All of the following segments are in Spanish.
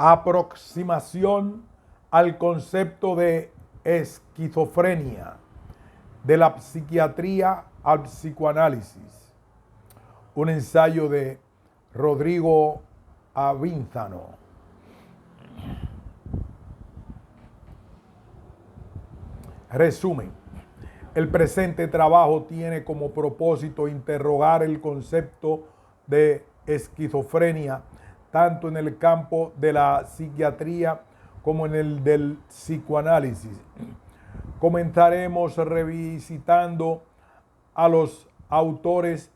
Aproximación al concepto de esquizofrenia, de la psiquiatría al psicoanálisis. Un ensayo de Rodrigo Avínzano. Resumen. El presente trabajo tiene como propósito interrogar el concepto de esquizofrenia tanto en el campo de la psiquiatría como en el del psicoanálisis. Comenzaremos revisitando a los autores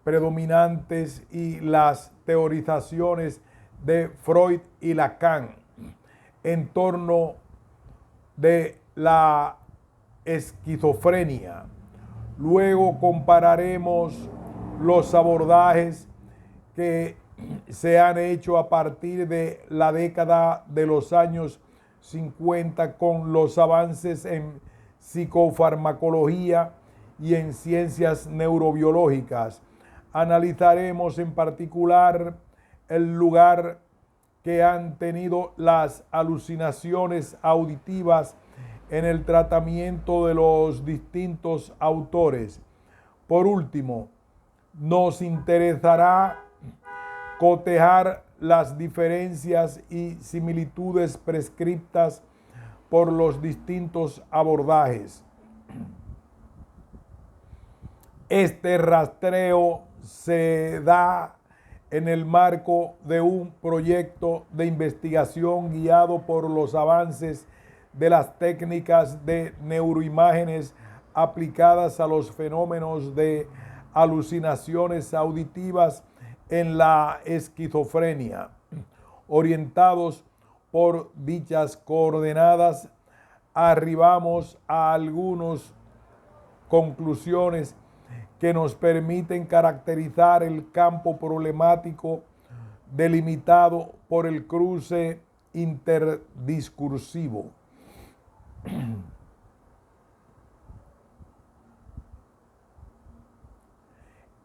predominantes y las teorizaciones de Freud y Lacan en torno de la esquizofrenia. Luego compararemos los abordajes que se han hecho a partir de la década de los años 50 con los avances en psicofarmacología y en ciencias neurobiológicas. Analizaremos en particular el lugar que han tenido las alucinaciones auditivas en el tratamiento de los distintos autores. Por último, nos interesará cotejar las diferencias y similitudes prescriptas por los distintos abordajes. Este rastreo se da en el marco de un proyecto de investigación guiado por los avances de las técnicas de neuroimágenes aplicadas a los fenómenos de alucinaciones auditivas en la esquizofrenia. Orientados por dichas coordenadas, arribamos a algunas conclusiones que nos permiten caracterizar el campo problemático delimitado por el cruce interdiscursivo.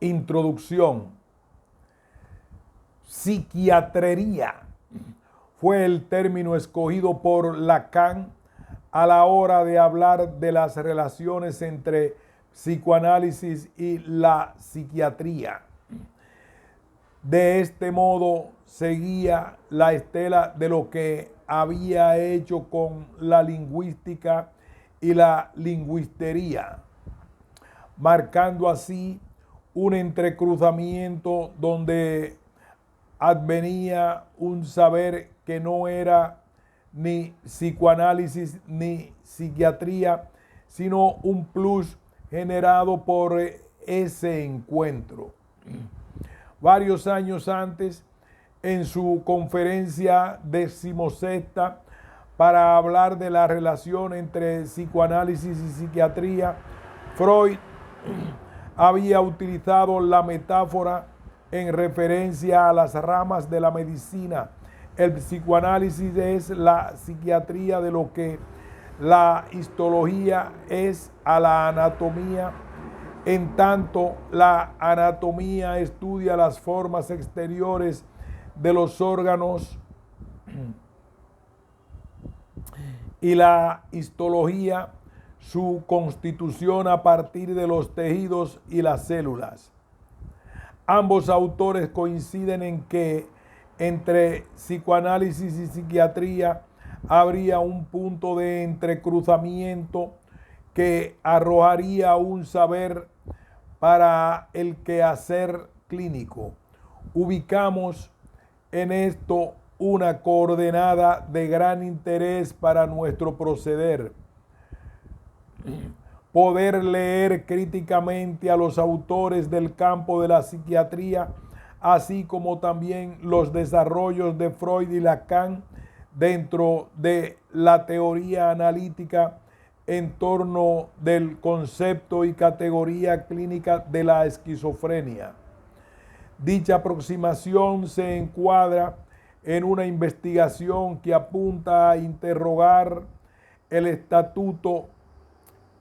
Introducción. Psiquiatría fue el término escogido por Lacan a la hora de hablar de las relaciones entre psicoanálisis y la psiquiatría. De este modo seguía la estela de lo que había hecho con la lingüística y la lingüistería, marcando así un entrecruzamiento donde advenía un saber que no era ni psicoanálisis ni psiquiatría, sino un plus generado por ese encuentro. Varios años antes, en su conferencia 16ª para hablar de la relación entre psicoanálisis y psiquiatría, Freud había utilizado la metáfora en referencia a las ramas de la medicina. El psicoanálisis es la psiquiatría de lo que la histología es a la anatomía, en tanto la anatomía estudia las formas exteriores de los órganos y la histología su constitución a partir de los tejidos y las células. Ambos autores coinciden en que entre psicoanálisis y psiquiatría habría un punto de entrecruzamiento que arrojaría un saber para el quehacer clínico. Ubicamos en esto una coordenada de gran interés para nuestro proceder. Poder leer críticamente a los autores del campo de la psiquiatría, así como también los desarrollos de Freud y Lacan dentro de la teoría analítica en torno del concepto y categoría clínica de la esquizofrenia. Dicha aproximación se encuadra en una investigación que apunta a interrogar el estatuto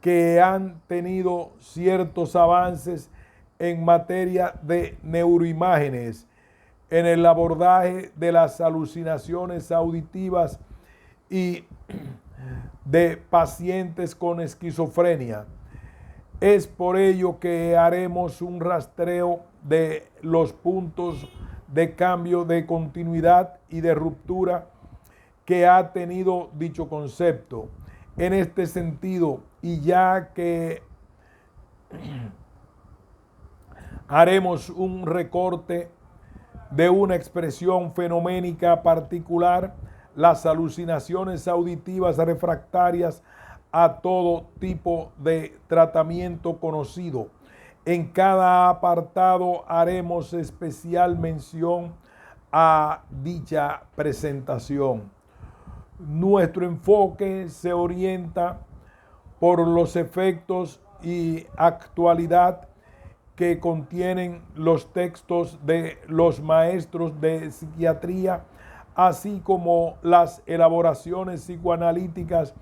que han tenido ciertos avances en materia de neuroimágenes en el abordaje de las alucinaciones auditivas y de pacientes con esquizofrenia. Es por ello que haremos un rastreo de los puntos de cambio, de continuidad y de ruptura que ha tenido dicho concepto. En este sentido, y ya que haremos un recorte de una expresión fenoménica particular, las alucinaciones auditivas refractarias a todo tipo de tratamiento conocido. En cada apartado haremos especial mención a dicha presentación. Nuestro enfoque se orienta por los efectos y actualidad que contienen los textos de los maestros de psiquiatría, así como las elaboraciones psicoanalíticas,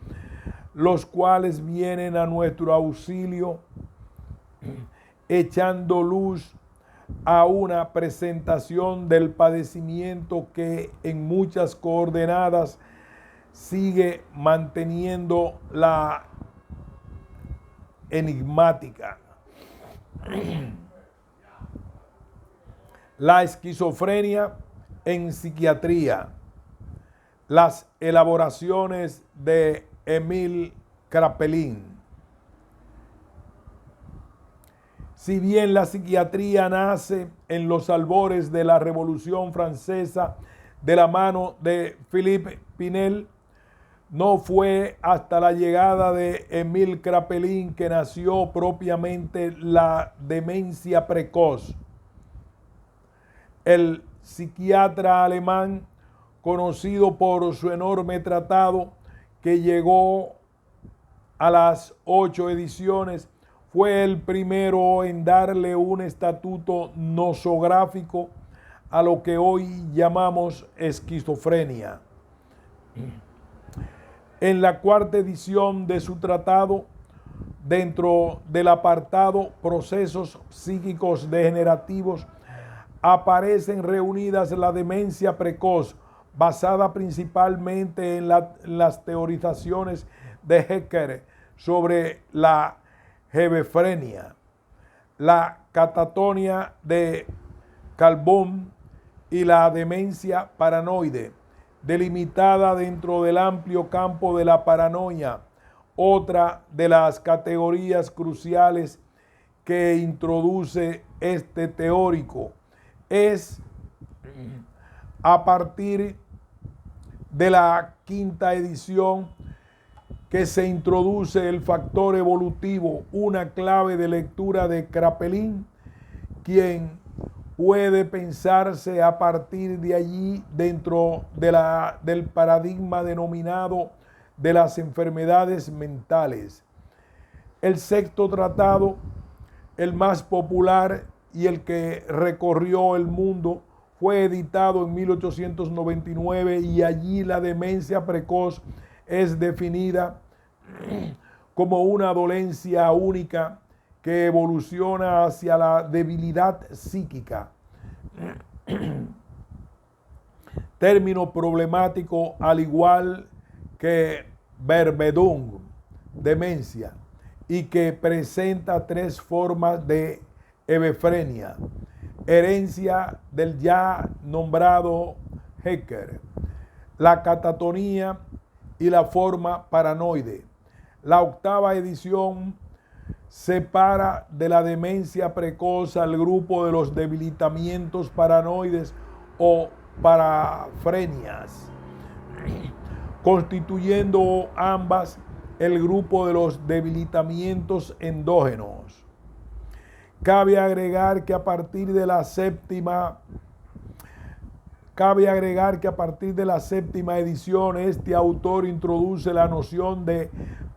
los cuales vienen a nuestro auxilio, echando luz a una presentación del padecimiento que en muchas coordenadas sigue manteniendo la enigmática. La esquizofrenia en psiquiatría. Las elaboraciones de Émile Kraepelin. Si bien la psiquiatría nace en los albores de la Revolución Francesa de la mano de Philippe Pinel, no fue hasta la llegada de Émile Kraepelin que nació propiamente la demencia precoz. El psiquiatra alemán, conocido por su enorme tratado que llegó a las 8 ediciones, fue el primero en darle un estatuto nosográfico a lo que hoy llamamos esquizofrenia. En la cuarta edición de su tratado, dentro del apartado Procesos psíquicos degenerativos, aparecen reunidas la demencia precoz, basada principalmente en las teorizaciones de Hecker sobre la hebefrenia, la catatonia de Calbón y la demencia paranoide, delimitada dentro del amplio campo de la paranoia. Otra de las categorías cruciales que introduce este teórico es a partir de la quinta edición que se introduce el factor evolutivo, una clave de lectura de Kraepelin, quien puede pensarse a partir de allí dentro del paradigma denominado de las enfermedades mentales. El sexto tratado, el más popular y el que recorrió el mundo, fue editado en 1899 y allí la demencia precoz es definida como una dolencia única que evoluciona hacia la debilidad psíquica. Término problemático al igual que Verbedung, demencia, y que presenta 3 formas de hebefrenia, herencia del ya nombrado Hecker, la catatonía y la forma paranoide. La octava edición separa de la demencia precoz al grupo de los debilitamientos paranoides o parafrenias, constituyendo ambas el grupo de los debilitamientos endógenos. Cabe agregar que a partir de la séptima edición, este autor introduce la noción de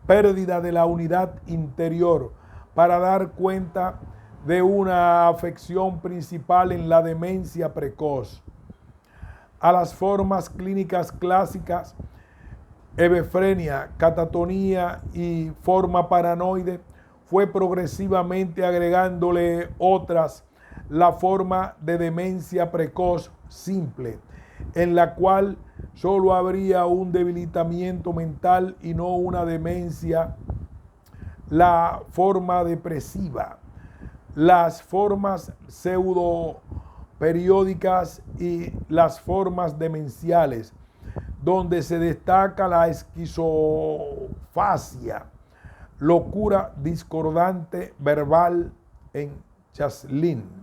pérdida de la unidad interior para dar cuenta de una afección principal en la demencia precoz. A las formas clínicas clásicas, hebefrenia, catatonía y forma paranoide, fue progresivamente agregándole otras, la forma de demencia precoz simple, en la cual solo habría un debilitamiento mental y no una demencia, la forma depresiva, las formas pseudoperiódicas y las formas demenciales, donde se destaca la esquizofasia, locura discordante verbal en Chaslin.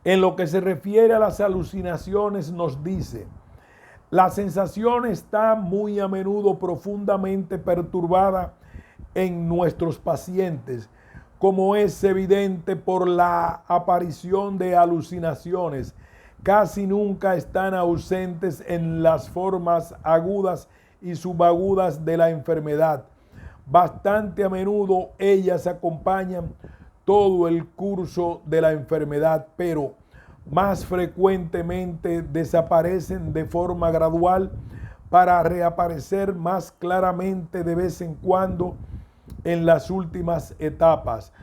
En lo que se refiere a las alucinaciones, nos dice: la sensación está muy a menudo profundamente perturbada en nuestros pacientes, como es evidente por la aparición de alucinaciones. Casi nunca están ausentes en las formas agudas y subagudas de la enfermedad. Bastante a menudo ellas acompañan todo el curso de la enfermedad, pero más frecuentemente desaparecen de forma gradual para reaparecer más claramente de vez en cuando en las últimas etapas.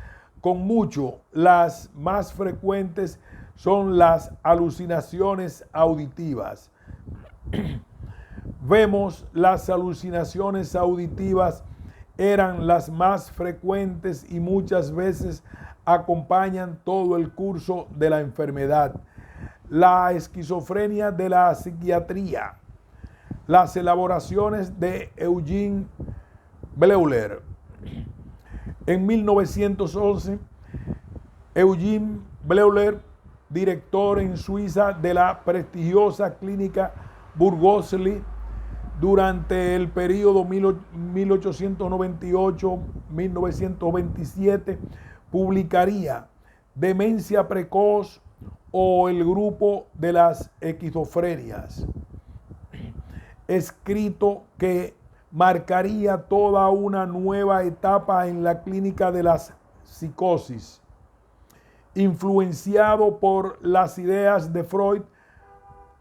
Con mucho, las más frecuentes son las alucinaciones auditivas. Vemos las alucinaciones auditivas eran las más frecuentes y muchas veces acompañan todo el curso de la enfermedad. La esquizofrenia de la psiquiatría. Las elaboraciones de Eugene Bleuler. En 1911, Eugene Bleuler, director en Suiza de la prestigiosa clínica Burgosli, durante el periodo 1898-1927, publicaría Demencia precoz o el grupo de las esquizofrenias, escrito que marcaría toda una nueva etapa en la clínica de las psicosis. Influenciado por las ideas de Freud,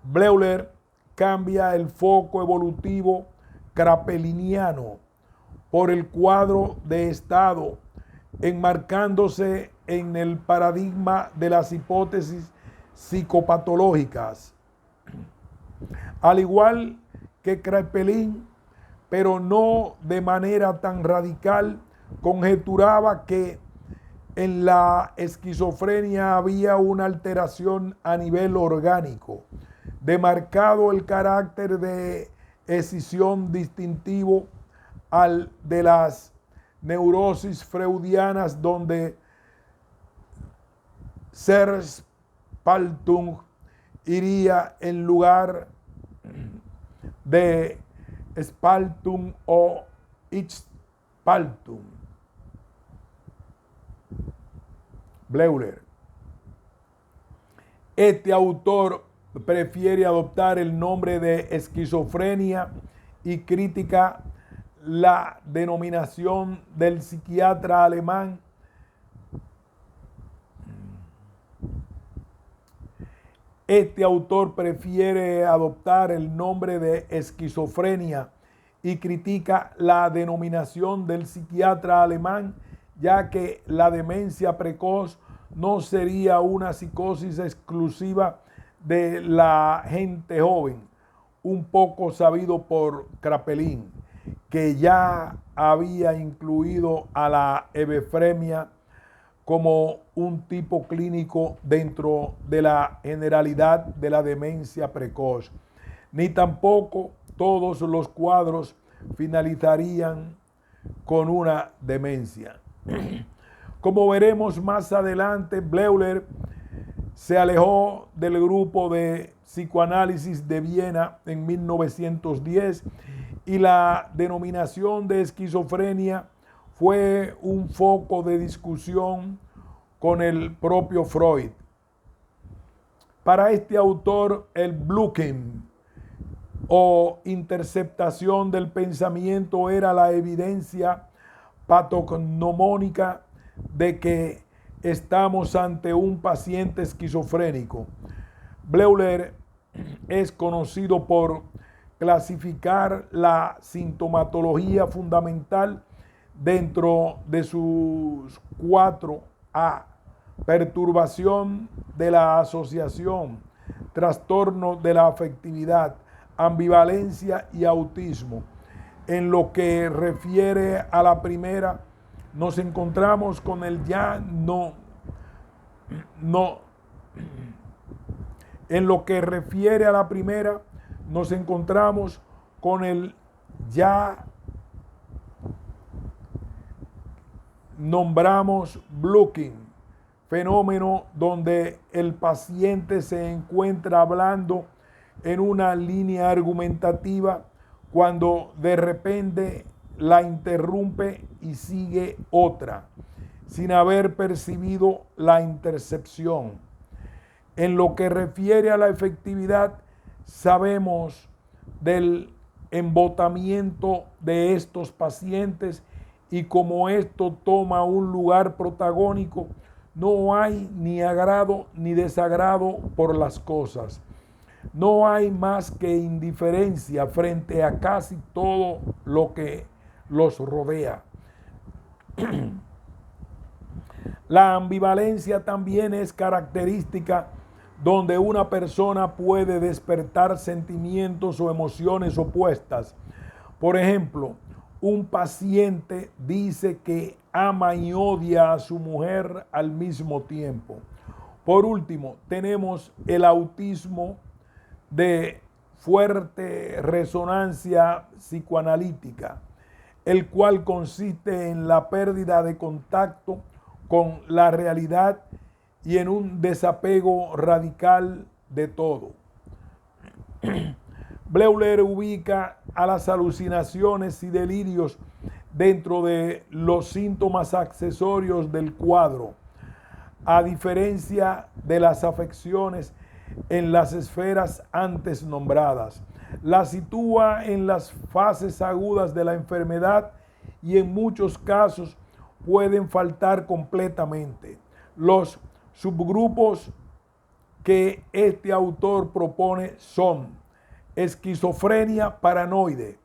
Bleuler cambia el foco evolutivo krapeliniano por el cuadro de estado, enmarcándose en el paradigma de las hipótesis psicopatológicas. Al igual que Kraepelin, pero no de manera tan radical, conjeturaba que en la esquizofrenia había una alteración a nivel orgánico, demarcado el carácter de escisión distintivo al de las neurosis freudianas, donde Spaltung iría en lugar de Spaltung o Ich-Spaltung. Bleuler. Este autor prefiere adoptar el nombre de esquizofrenia y critica la denominación del psiquiatra alemán Este autor prefiere adoptar el nombre de esquizofrenia y critica la denominación del psiquiatra alemán, ya que la demencia precoz no sería una psicosis exclusiva de la gente joven, un poco sabido por Kraepelin, que ya había incluido a la hebefrenia como un tipo clínico dentro de la generalidad de la demencia precoz. Ni tampoco todos los cuadros finalizarían con una demencia. Como veremos más adelante, Bleuler se alejó del grupo de psicoanálisis de Viena en 1910 y la denominación de esquizofrenia fue un foco de discusión con el propio Freud. Para este autor, el Blücken o interceptación del pensamiento era la evidencia patognomónica de que estamos ante un paciente esquizofrénico. Bleuler es conocido por clasificar la sintomatología fundamental dentro de sus 4 A. Perturbación de la asociación, trastorno de la afectividad, ambivalencia y autismo. En lo que refiere a la primera, nos encontramos con el ya no. En lo que refiere a la primera, nos encontramos con el ya nombramos blocking, fenómeno donde el paciente se encuentra hablando en una línea argumentativa cuando de repente la interrumpe y sigue otra, sin haber percibido la intercepción. En lo que refiere a la efectividad, sabemos del embotamiento de estos pacientes y como esto toma un lugar protagónico, no hay ni agrado ni desagrado por las cosas. No hay más que indiferencia frente a casi todo lo que los rodea. La ambivalencia también es característica donde una persona puede despertar sentimientos o emociones opuestas. Por ejemplo, un paciente dice que ama y odia a su mujer al mismo tiempo. Por último, tenemos el autismo de fuerte resonancia psicoanalítica, el cual consiste en la pérdida de contacto con la realidad y en un desapego radical de todo. Bleuler ubica a las alucinaciones y delirios dentro de los síntomas accesorios del cuadro, a diferencia de las afecciones en las esferas antes nombradas. La sitúa en las fases agudas de la enfermedad y en muchos casos pueden faltar completamente. Los subgrupos que este autor propone son esquizofrenia paranoide,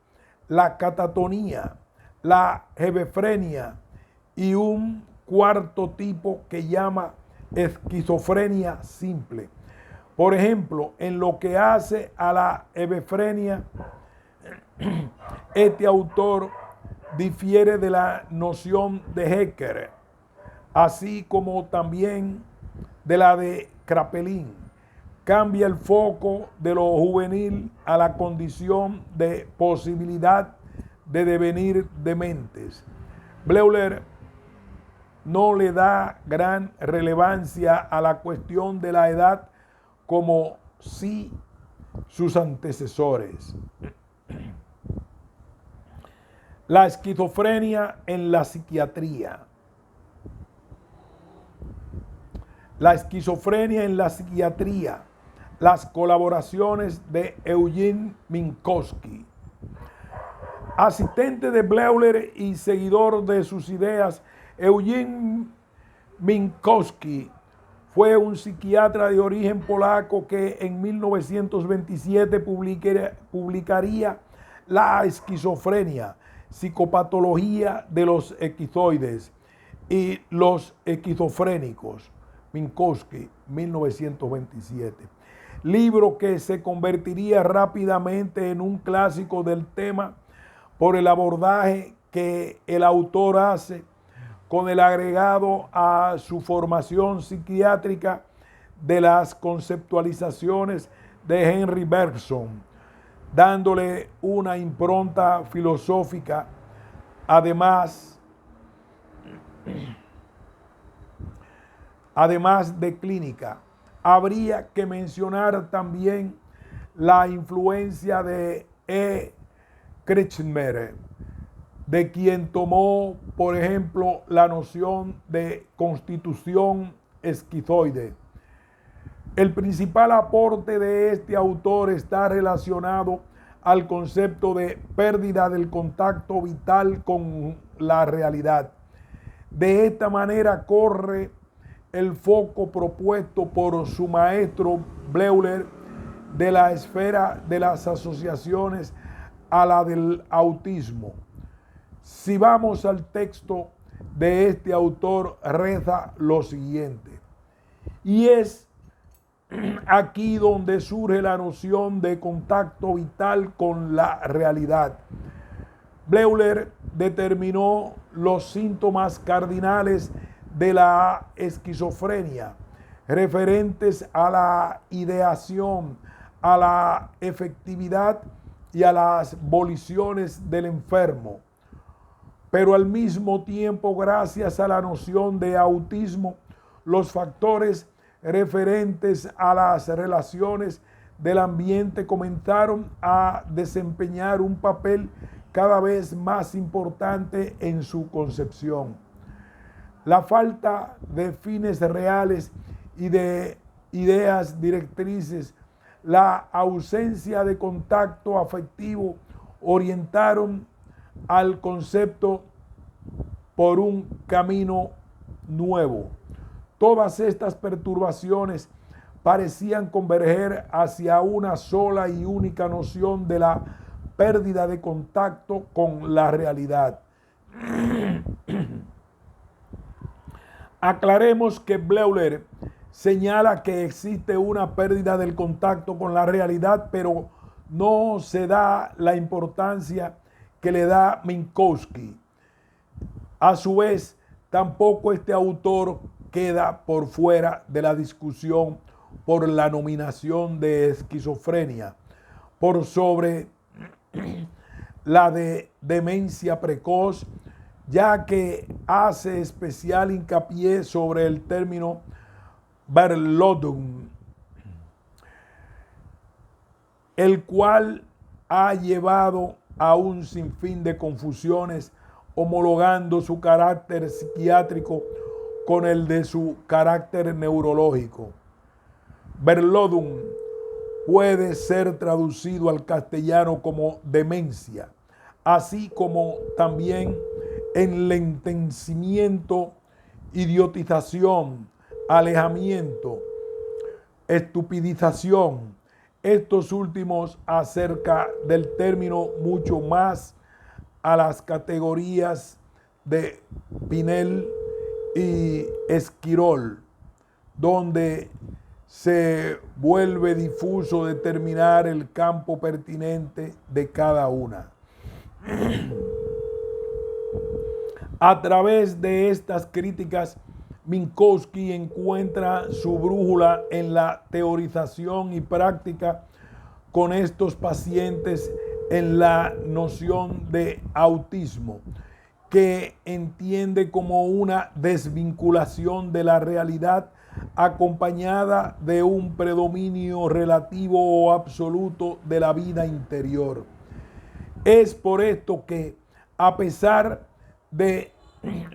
la catatonía, la hebefrenia y un cuarto tipo que llama esquizofrenia simple. Por ejemplo, en lo que hace a la hebefrenia, este autor difiere de la noción de Hecker, así como también de la de Kraepelin. Cambia el foco de lo juvenil a la condición de posibilidad de devenir dementes. Bleuler no le da gran relevancia a la cuestión de la edad como sí sus antecesores. La esquizofrenia en la psiquiatría. La esquizofrenia en la psiquiatría. Las colaboraciones de Eugene Minkowski. Asistente de Bleuler y seguidor de sus ideas, Eugene Minkowski fue un psiquiatra de origen polaco que en 1927 publicaría La esquizofrenia, psicopatología de los esquizoides y los esquizofrénicos. Minkowski, 1927. Libro que se convertiría rápidamente en un clásico del tema por el abordaje que el autor hace con el agregado a su formación psiquiátrica de las conceptualizaciones de Henry Bergson, dándole una impronta filosófica, además de clínica. Habría que mencionar también la influencia de E. Kretschmer, de quien tomó, por ejemplo, la noción de constitución esquizoide. El principal aporte de este autor está relacionado al concepto de pérdida del contacto vital con la realidad. De esta manera corre el foco propuesto por su maestro Bleuler de la esfera de las asociaciones a la del autismo. Si vamos al texto, de este autor reza lo siguiente. Y es aquí donde surge la noción de contacto vital con la realidad. Bleuler determinó los síntomas cardinales de la esquizofrenia, referentes a la ideación, a la efectividad y a las voliciones del enfermo. Pero al mismo tiempo, gracias a la noción de autismo, los factores referentes a las relaciones del ambiente comenzaron a desempeñar un papel cada vez más importante en su concepción. La falta de fines reales y de ideas directrices, la ausencia de contacto afectivo orientaron al concepto por un camino nuevo. Todas estas perturbaciones parecían converger hacia una sola y única noción de la pérdida de contacto con la realidad. Aclaremos que Bleuler señala que existe una pérdida del contacto con la realidad, pero no se da la importancia que le da Minkowski. A su vez, tampoco este autor queda por fuera de la discusión por la nominación de esquizofrenia, por sobre la de demencia precoz, ya que hace especial hincapié sobre el término Verloedung, el cual ha llevado a un sinfín de confusiones, homologando su carácter psiquiátrico con el de su carácter neurológico. Verloedung puede ser traducido al castellano como demencia, así como también enlentecimiento, idiotización, alejamiento, estupidización. Estos últimos acerca del término mucho más a las categorías de Pinel y Esquirol, donde se vuelve difuso determinar el campo pertinente de cada una. A través de estas críticas, Minkowski encuentra su brújula en la teorización y práctica con estos pacientes en la noción de autismo, que entiende como una desvinculación de la realidad acompañada de un predominio relativo o absoluto de la vida interior. Es por esto que, a pesar de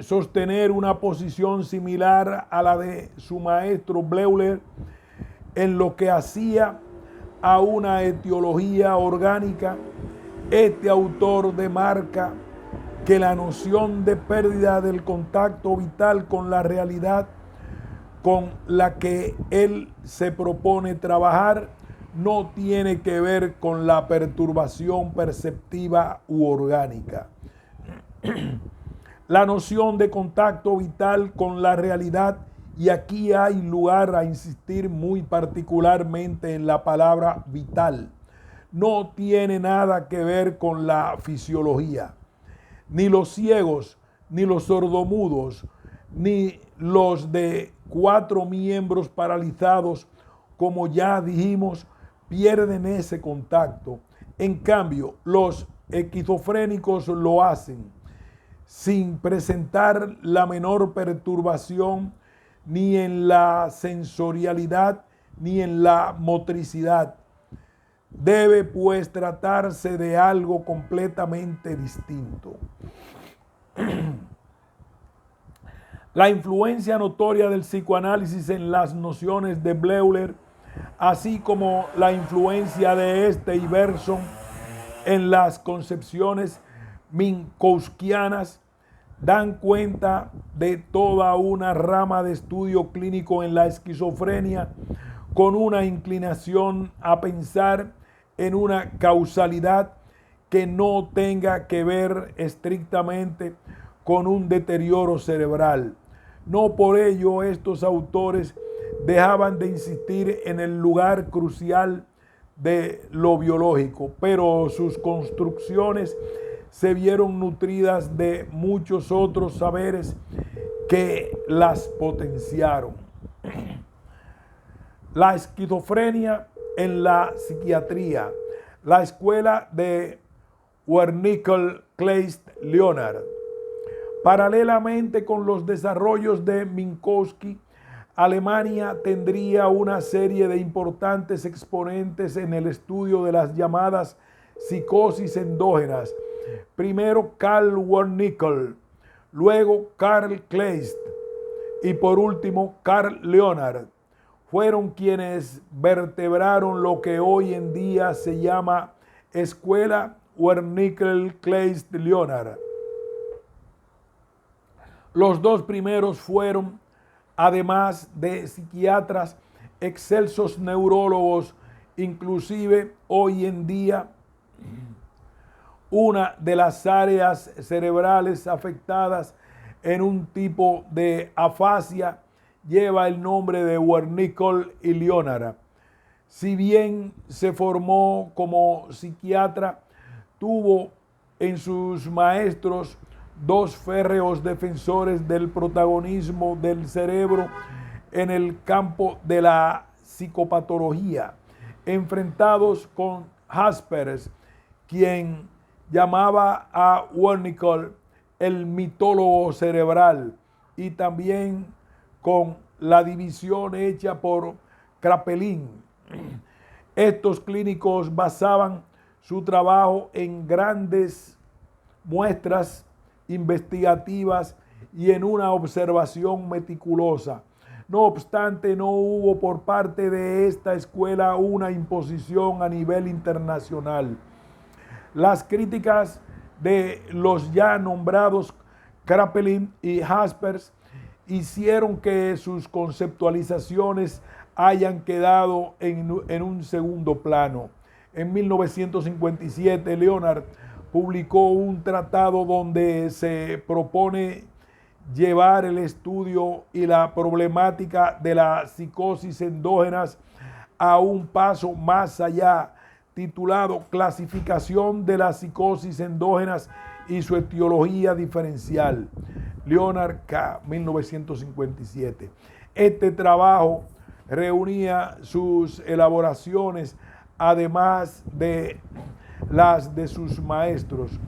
sostener una posición similar a la de su maestro Bleuler en lo que hacía a una etiología orgánica, este autor demarca que la noción de pérdida del contacto vital con la realidad con la que él se propone trabajar no tiene que ver con la perturbación perceptiva u orgánica. La noción de contacto vital con la realidad, y aquí hay lugar a insistir muy particularmente en la palabra vital, no tiene nada que ver con la fisiología. Ni los ciegos, ni los sordomudos, ni los de 4 miembros paralizados, como ya dijimos, pierden ese contacto. En cambio, los esquizofrénicos lo hacen sin presentar la menor perturbación ni en la sensorialidad ni en la motricidad. Debe pues tratarse de algo completamente distinto. La influencia notoria del psicoanálisis en las nociones de Bleuler, así como la influencia de este y Bergson en las concepciones minkowskianas, dan cuenta de toda una rama de estudio clínico en la esquizofrenia con una inclinación a pensar en una causalidad que no tenga que ver estrictamente con un deterioro cerebral. No por ello estos autores dejaban de insistir en el lugar crucial de lo biológico, pero sus construcciones se vieron nutridas de muchos otros saberes que las potenciaron. La esquizofrenia en la psiquiatría. La escuela de Wernicke-Kleist-Leonard. Paralelamente con los desarrollos de Minkowski, Alemania tendría una serie de importantes exponentes en el estudio de las llamadas psicosis endógenas. Primero Karl Wernicke, luego Karl Kleist y por último Carl Leonard. Fueron quienes vertebraron lo que hoy en día se llama Escuela Wernicke-Kleist-Leonard. Los dos primeros fueron, además de psiquiatras, excelsos neurólogos, inclusive hoy en día una de las áreas cerebrales afectadas en un tipo de afasia lleva el nombre de Wernicke y Leonard. Si bien se formó como psiquiatra, tuvo en sus maestros dos férreos defensores del protagonismo del cerebro en el campo de la psicopatología, enfrentados con Jaspers, quien llamaba a Wernicke el mitólogo cerebral, y también con la división hecha por Kraepelin. Estos clínicos basaban su trabajo en grandes muestras investigativas y en una observación meticulosa. No obstante, no hubo por parte de esta escuela una imposición a nivel internacional. Las críticas de los ya nombrados Kraepelin y Jaspers hicieron que sus conceptualizaciones hayan quedado en un segundo plano. En 1957, Leonard publicó un tratado donde se propone llevar el estudio y la problemática de la psicosis endógenas a un paso más allá, titulado Clasificación de las psicosis endógenas y su etiología diferencial. Leonard K., 1957. Este trabajo reunía sus elaboraciones, además de las de sus maestros.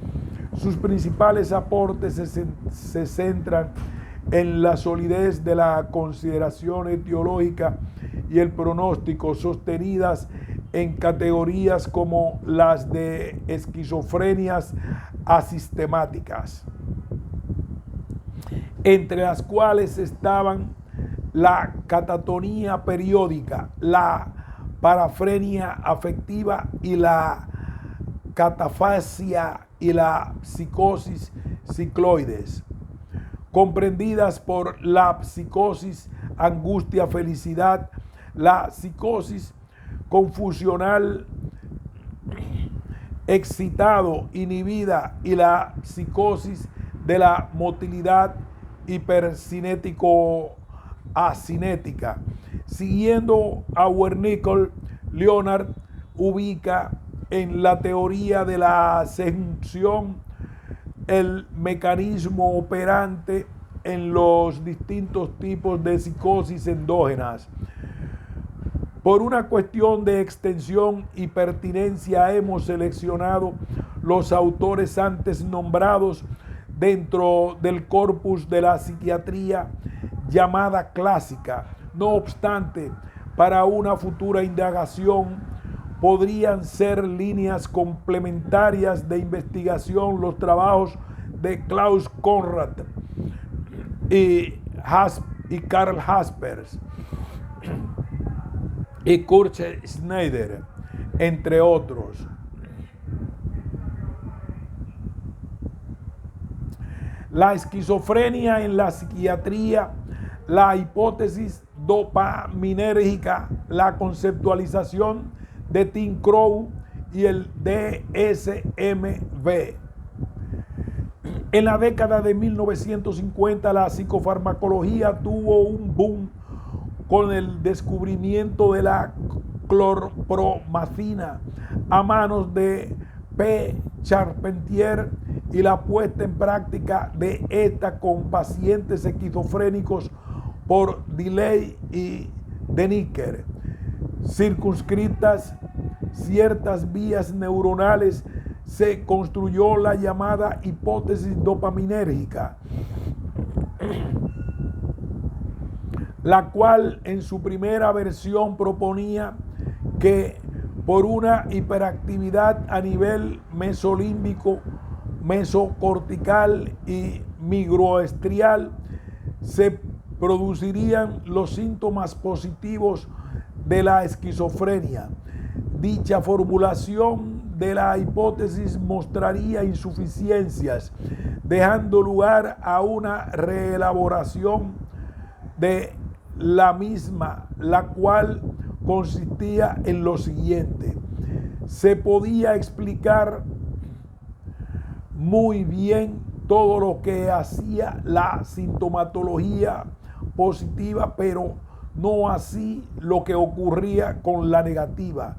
Sus principales aportes se centran en la solidez de la consideración etiológica y el pronóstico, sostenidas en categorías como las de esquizofrenias asistemáticas, entre las cuales estaban la catatonía periódica, la parafrenia afectiva y la catafasia y la psicosis cicloides, comprendidas por la psicosis angustia-felicidad, la psicosis confusional excitado-inhibida y la psicosis de la motilidad hipercinético-asinética. Siguiendo a Wernicke, Leonard ubica en la teoría de la asunción el mecanismo operante en los distintos tipos de psicosis endógenas. Por una cuestión de extensión y pertinencia hemos seleccionado los autores antes nombrados dentro del corpus de la psiquiatría llamada clásica. No obstante, para una futura indagación podrían ser líneas complementarias de investigación los trabajos de Klaus Conrad y Karl Jaspers y Kurt Schneider, entre otros. La esquizofrenia en la psiquiatría, la hipótesis dopaminérgica, la conceptualización de Tim Crow y el DSM-V. En la década de 1950 la psicofarmacología tuvo un boom con el descubrimiento de la clorpromazina a manos de P. Charpentier y la puesta en práctica de esta con pacientes esquizofrénicos por Delay y Deniker. Circunscritas ciertas vías neuronales, se construyó la llamada hipótesis dopaminérgica, la cual en su primera versión proponía que por una hiperactividad a nivel mesolímbico, mesocortical y migroestrial se producirían los síntomas positivos de la esquizofrenia. Dicha formulación de la hipótesis mostraría insuficiencias, dejando lugar a una reelaboración de la misma, la cual consistía en lo siguiente: se podía explicar muy bien todo lo que hacía la sintomatología positiva, pero no así lo que ocurría con la negativa.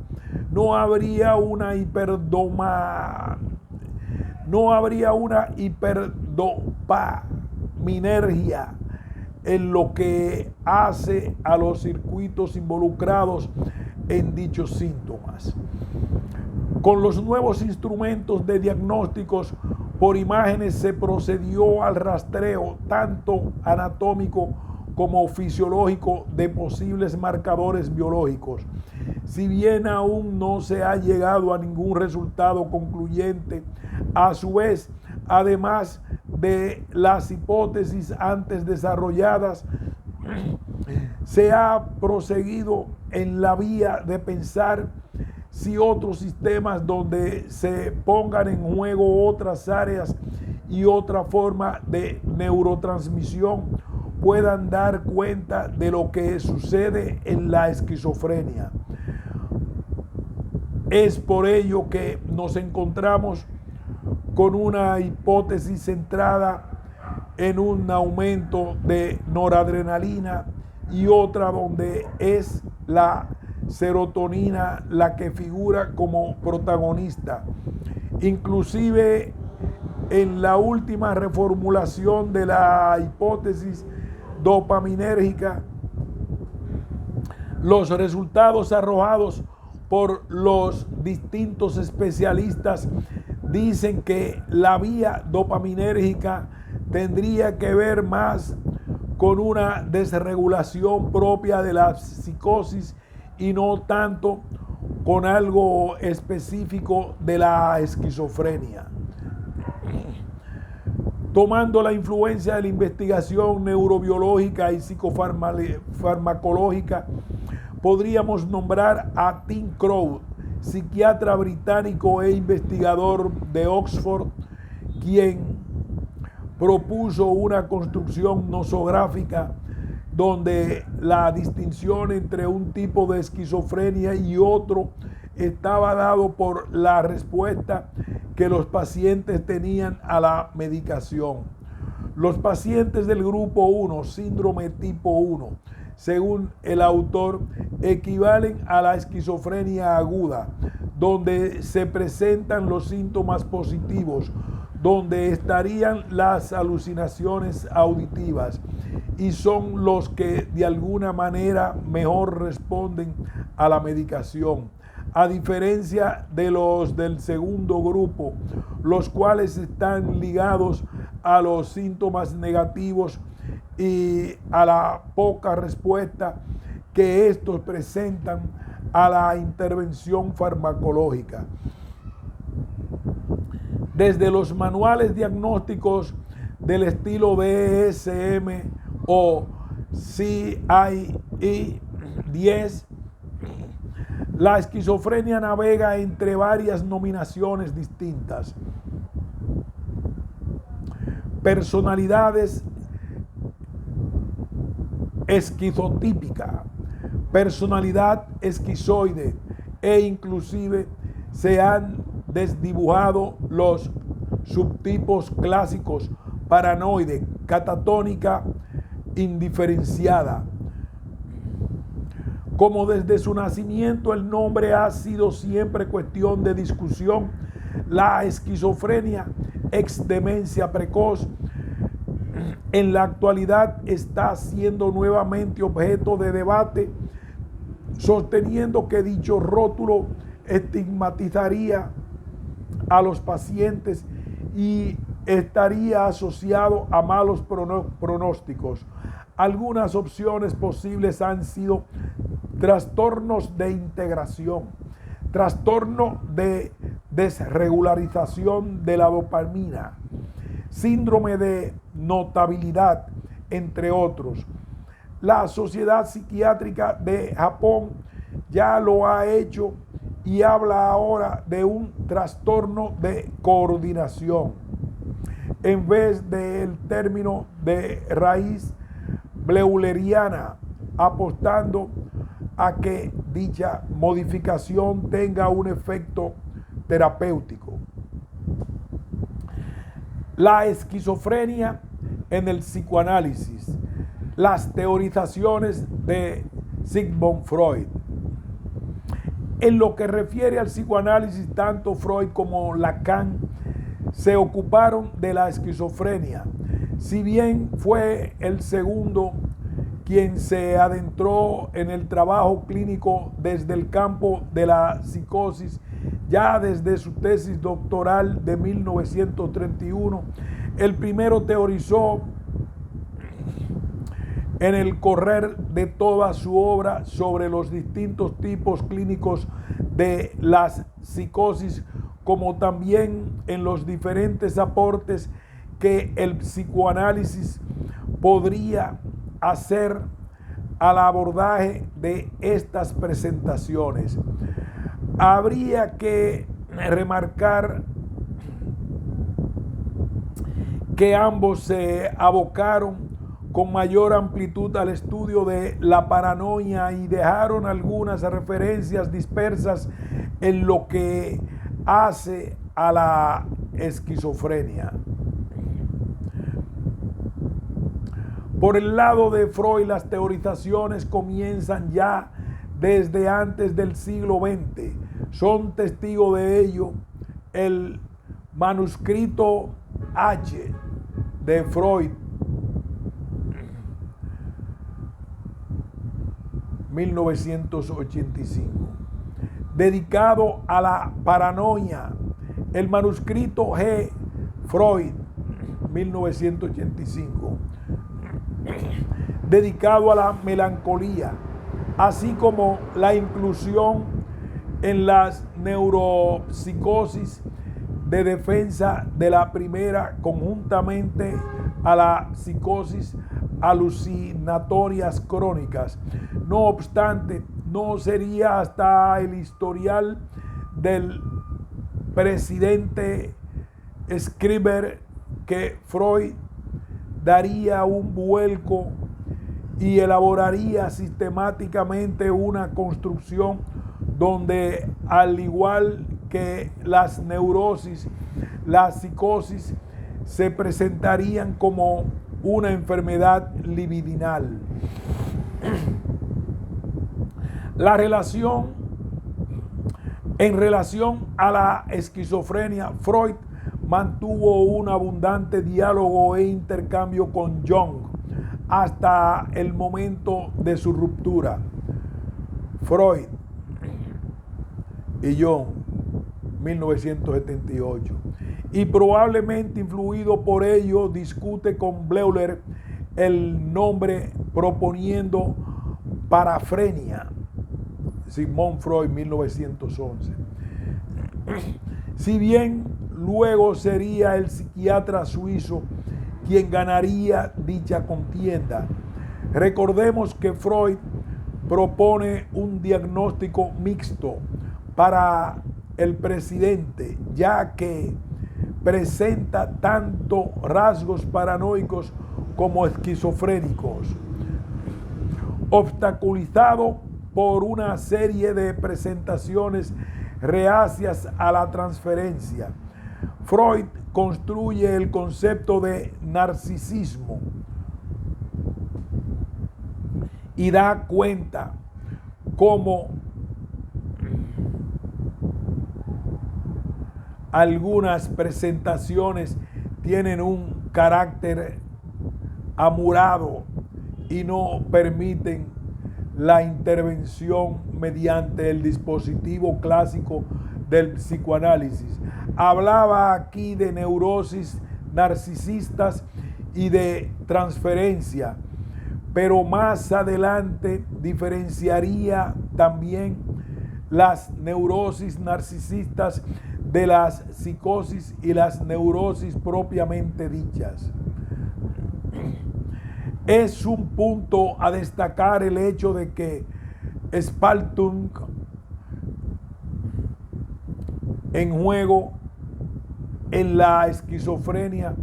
No habría una hiperdopaminergia en lo que hace a los circuitos involucrados en dichos síntomas. Con los nuevos instrumentos de diagnósticos por imágenes se procedió al rastreo tanto anatómico como fisiológico de posibles marcadores biológicos. Si bien aún no se ha llegado a ningún resultado concluyente, a su vez, además de las hipótesis antes desarrolladas, se ha proseguido en la vía de pensar si otros sistemas donde se pongan en juego otras áreas y otra forma de neurotransmisión puedan dar cuenta de lo que sucede en la esquizofrenia. Es por ello que nos encontramos con una hipótesis centrada en un aumento de noradrenalina y otra donde es la serotonina la que figura como protagonista. Inclusive en la última reformulación de la hipótesis dopaminérgica, los resultados arrojados por los distintos especialistas dicen que la vía dopaminérgica tendría que ver más con una desregulación propia de la psicosis y no tanto con algo específico de la esquizofrenia. Tomando la influencia de la investigación neurobiológica y psicofarmacológica, podríamos nombrar a Tim Crowe, psiquiatra británico e investigador de Oxford, quien propuso una construcción nosográfica donde la distinción entre un tipo de esquizofrenia y otro estaba dado por la respuesta que los pacientes tenían a la medicación. Los pacientes del grupo 1, síndrome tipo 1, según el autor, equivalen a la esquizofrenia aguda, donde se presentan los síntomas positivos, donde estarían las alucinaciones auditivas y son los que de alguna manera mejor responden a la medicación, a diferencia de los del segundo grupo, los cuales están ligados a los síntomas negativos y a la poca respuesta que estos presentan a la intervención farmacológica. Desde los manuales diagnósticos del estilo DSM o CIE-10, la esquizofrenia navega entre varias nominaciones distintas. Personalidades esquizotípica, personalidad esquizoide e inclusive se han desdibujado los subtipos clásicos: paranoide, catatónica, indiferenciada. Como desde su nacimiento el nombre ha sido siempre cuestión de discusión, la esquizofrenia, ex demencia precoz, en la actualidad está siendo nuevamente objeto de debate, sosteniendo que dicho rótulo estigmatizaría a los pacientes y estaría asociado a malos pronósticos. Algunas opciones posibles han sido trastornos de integración, trastorno de desregularización de la dopamina, síndrome de notabilidad, entre otros. La Sociedad Psiquiátrica de Japón ya lo ha hecho y habla ahora de un trastorno de coordinación, en vez del término de raíz bleuleriana, apostando a que dicha modificación tenga un efecto terapéutico. La esquizofrenia en el psicoanálisis, las teorizaciones de Sigmund Freud. En lo que refiere al psicoanálisis, tanto Freud como Lacan se ocuparon de la esquizofrenia. Si bien fue el segundo quien se adentró en el trabajo clínico desde el campo de la psicosis, ya desde su tesis doctoral de 1931, el primero teorizó en el correr de toda su obra sobre los distintos tipos clínicos de las psicosis, como también en los diferentes aportes que el psicoanálisis podría hacer al abordaje de estas presentaciones. Habría que remarcar que ambos se abocaron con mayor amplitud al estudio de la paranoia y dejaron algunas referencias dispersas en lo que hace a la esquizofrenia. Por el lado de Freud, las teorizaciones comienzan ya desde antes del siglo XX. Son testigos de ello el manuscrito H de Freud, 1985, dedicado a la paranoia. El manuscrito G, Freud, 1985, dedicado a la melancolía, así como la inclusión en las neuropsicosis de defensa de la primera conjuntamente a la psicosis alucinatorias crónicas. No obstante, no sería hasta el historial del presidente Scriber que Freud daría un vuelco y elaboraría sistemáticamente una construcción donde, al igual que las neurosis, las psicosis se presentarían como una enfermedad libidinal. En relación a la esquizofrenia, Freud mantuvo un abundante diálogo e intercambio con Jung hasta el momento de su ruptura. Freud y Jung, 1978. Y probablemente influido por ello, discute con Bleuler el nombre proponiendo parafrenia. Sigmund Freud, 1911. Si bien luego sería el psiquiatra suizo quien ganaría dicha contienda. Recordemos que Freud propone un diagnóstico mixto para el presidente, ya que presenta tanto rasgos paranoicos como esquizofrénicos, obstaculizado por una serie de presentaciones reacias a la transferencia. Freud construye el concepto de narcisismo y da cuenta cómo algunas presentaciones tienen un carácter amurado y no permiten la intervención mediante el dispositivo clásico del psicoanálisis. Hablaba aquí de neurosis narcisistas y de transferencia, pero más adelante diferenciaría también las neurosis narcisistas de las psicosis y las neurosis propiamente dichas. Es un punto a destacar el hecho de que Spaltung en juego en la esquizofrenia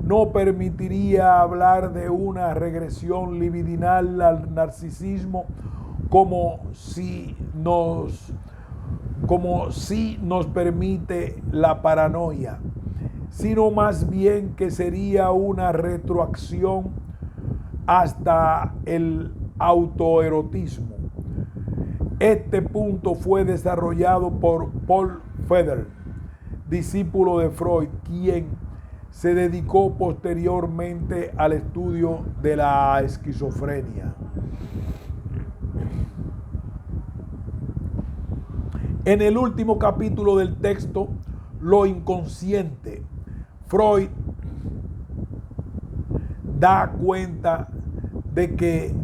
no permitiría hablar de una regresión libidinal al narcisismo como si nos permite la paranoia, sino más bien que sería una retroacción hasta el autoerotismo. Este punto fue desarrollado por Paul Feder, discípulo de Freud, quien se dedicó posteriormente al estudio de la esquizofrenia. En el último capítulo del texto, Lo inconsciente, Freud da cuenta de que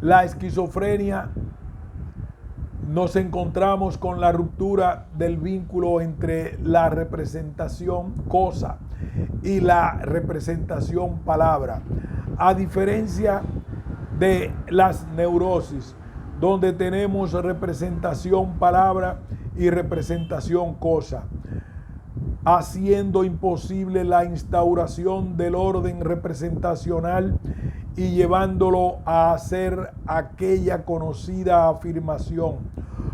la esquizofrenia nos encontramos con la ruptura del vínculo entre la representación cosa y la representación palabra. A diferencia de las neurosis, donde tenemos representación palabra y representación cosa, haciendo imposible la instauración del orden representacional y llevándolo a hacer aquella conocida afirmación.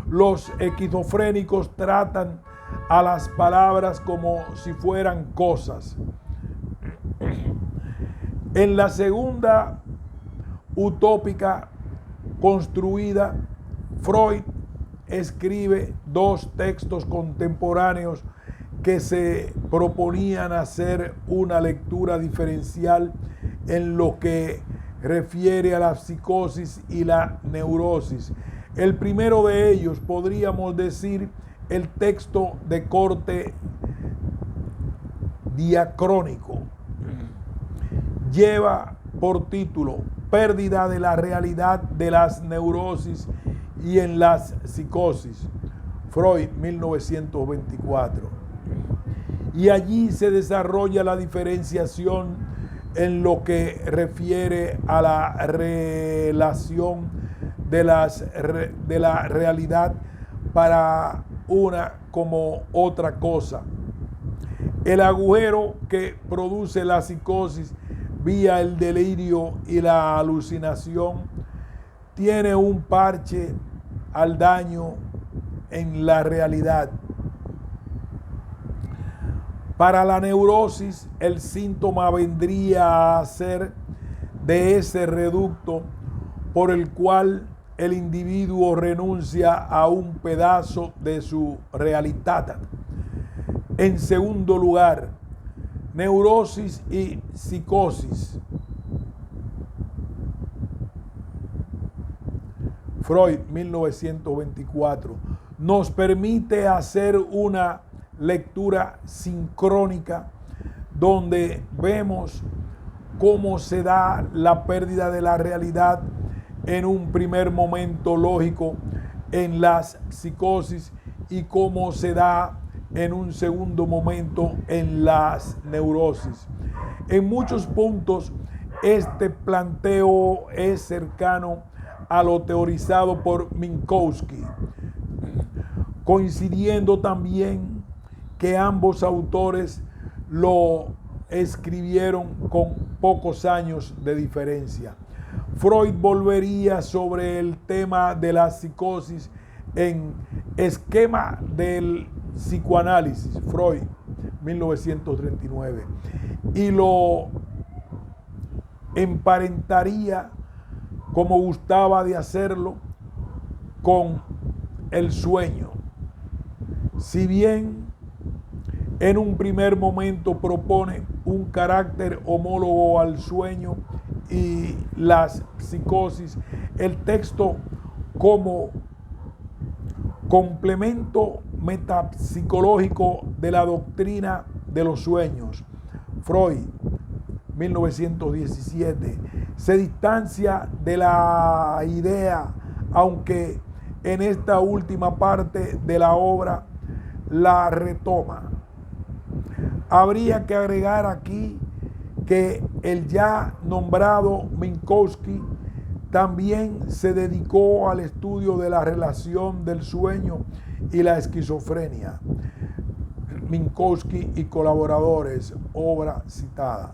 Los esquizofrénicos tratan a las palabras como si fueran cosas. En la segunda utópica construida, Freud escribe dos textos contemporáneos que se proponían hacer una lectura diferencial en lo que refiere a la psicosis y la neurosis. El primero de ellos, podríamos decir, el texto de corte diacrónico, lleva por título Pérdida de la realidad de las neurosis y en las psicosis, Freud, 1924. Y allí se desarrolla la diferenciación en lo que refiere a la relación de la realidad para una como otra cosa. El agujero que produce la psicosis vía el delirio y la alucinación tiene un parche al daño en la realidad. Para la neurosis, el síntoma vendría a ser de ese reducto por el cual el individuo renuncia a un pedazo de su realidad. En segundo lugar, neurosis y psicosis. Freud, 1924, nos permite hacer una lectura sincrónica donde vemos cómo se da la pérdida de la realidad en un primer momento lógico en las psicosis y cómo se da en un segundo momento en las neurosis. En muchos puntos este planteo es cercano a lo teorizado por Minkowski, coincidiendo también que ambos autores lo escribieron con pocos años de diferencia. Freud volvería sobre el tema de la psicosis en Esquema del psicoanálisis, Freud, 1939. Y lo emparentaría, como gustaba de hacerlo, con el sueño. Si bien en un primer momento propone un carácter homólogo al sueño y las psicosis, el texto como complemento metapsicológico de la doctrina de los sueños. Freud, 1917, se distancia de la idea, aunque en esta última parte de la obra la retoma. Habría que agregar aquí que el ya nombrado Minkowski también se dedicó al estudio de la relación del sueño y la esquizofrenia. Minkowski y colaboradores, obra citada.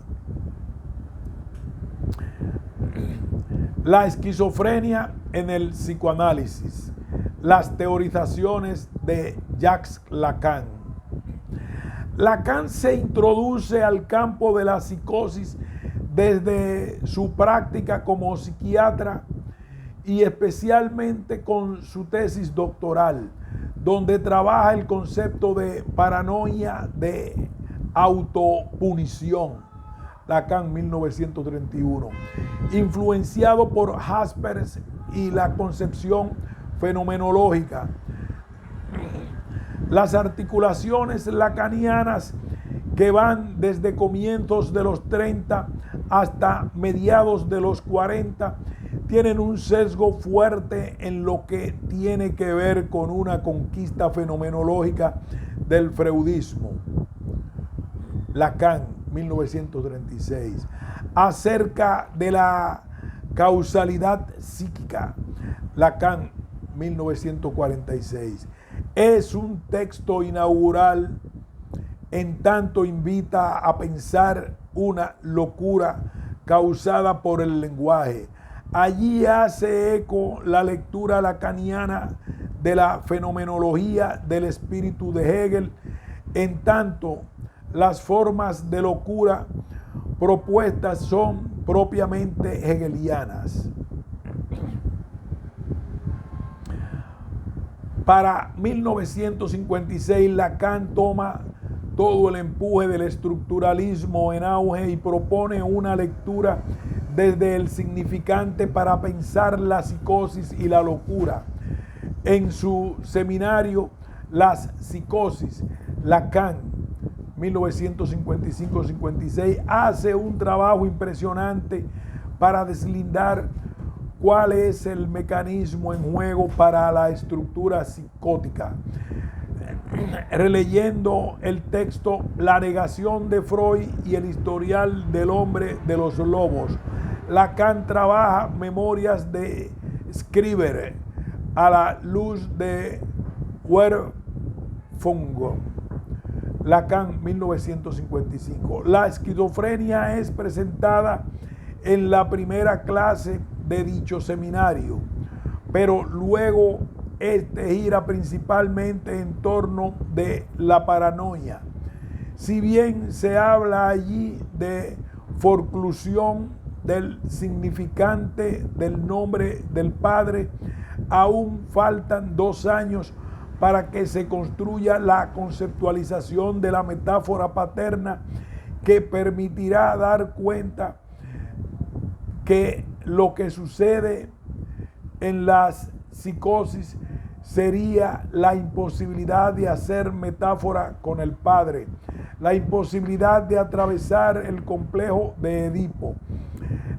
La esquizofrenia en el psicoanálisis. Las teorizaciones de Jacques Lacan. Lacan se introduce al campo de la psicosis desde su práctica como psiquiatra y especialmente con su tesis doctoral, donde trabaja el concepto de paranoia de autopunición. Lacan, 1931, influenciado por Jaspers y la concepción fenomenológica. Las articulaciones lacanianas, que van desde comienzos de los 30 hasta mediados de los 40, tienen un sesgo fuerte en lo que tiene que ver con una conquista fenomenológica del freudismo. Lacan, 1936, acerca de la causalidad psíquica. Lacan, 1946. Es un texto inaugural, en tanto invita a pensar una locura causada por el lenguaje. Allí hace eco la lectura lacaniana de la fenomenología del espíritu de Hegel, en tanto las formas de locura propuestas son propiamente hegelianas. Para 1956, Lacan toma todo el empuje del estructuralismo en auge y propone una lectura desde el significante para pensar la psicosis y la locura. En su seminario Las psicosis, Lacan, 1955-56, hace un trabajo impresionante para deslindar cuál es el mecanismo en juego para la estructura psicótica. Releyendo el texto La negación de Freud y el historial del hombre de los lobos, Lacan trabaja Memorias de Scriber a la luz de Werfungo. Lacan, 1955. La esquizofrenia es presentada en la primera clase de dicho seminario, pero luego este gira principalmente en torno de la paranoia. Si bien se habla allí de forclusión del significante del nombre del Padre, aún faltan 2 años para que se construya la conceptualización de la metáfora paterna que permitirá dar cuenta que lo que sucede en las psicosis sería la imposibilidad de hacer metáfora con el Padre, la imposibilidad de atravesar el complejo de Edipo.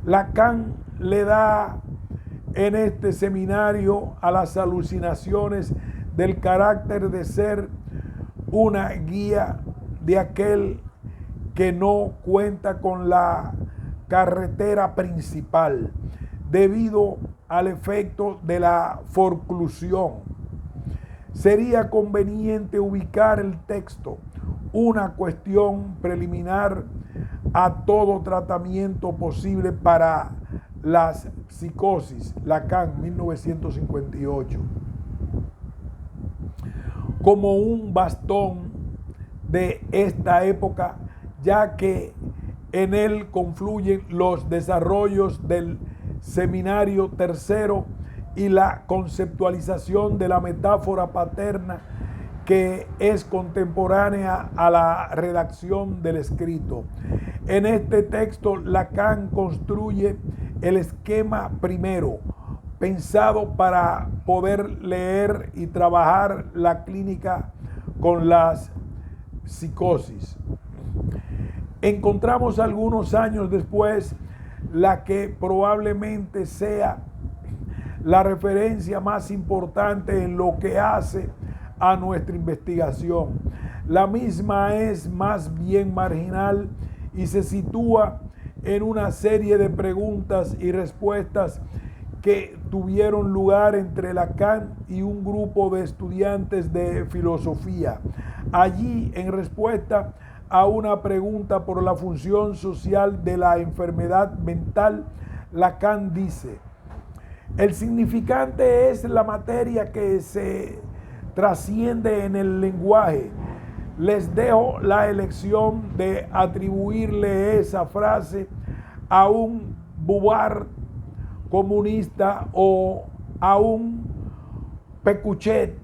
Lacan le da en este seminario a las alucinaciones del carácter de ser una guía de aquel que no cuenta con la carretera principal debido al efecto de la forclusión. Sería conveniente ubicar el texto, una cuestión preliminar a todo tratamiento posible para las psicosis. Lacan, 1958. Como un bastón de esta época, ya que en él confluyen los desarrollos del seminario tercero y la conceptualización de la metáfora paterna, que es contemporánea a la redacción del escrito. En este texto, Lacan construye el esquema primero, pensado para poder leer y trabajar la clínica con las psicosis. Encontramos algunos años después la que probablemente sea la referencia más importante en lo que hace a nuestra investigación. La misma es más bien marginal y se sitúa en una serie de preguntas y respuestas que tuvieron lugar entre Lacan y un grupo de estudiantes de filosofía. Allí, en respuesta a una pregunta por la función social de la enfermedad mental, Lacan dice: el significante es la materia que se trasciende en el lenguaje. Les dejo la elección de atribuirle esa frase a un Bouvard comunista o a un Pécuchet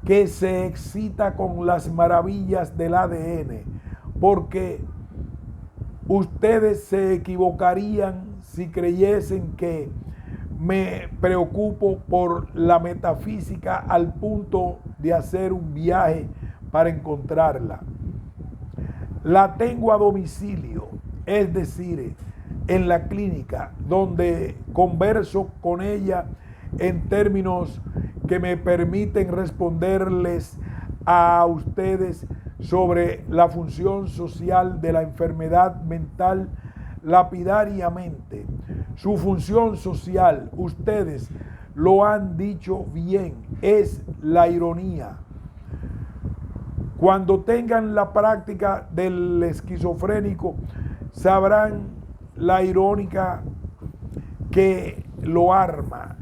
que se excita con las maravillas del ADN, porque ustedes se equivocarían si creyesen que me preocupo por la metafísica al punto de hacer un viaje para encontrarla. La tengo a domicilio, es decir, en la clínica, donde converso con ella en términos que me permiten responderles a ustedes sobre la función social de la enfermedad mental lapidariamente. Su función social, ustedes lo han dicho bien, es la ironía. Cuando tengan la práctica del esquizofrénico, sabrán la irónica que lo arma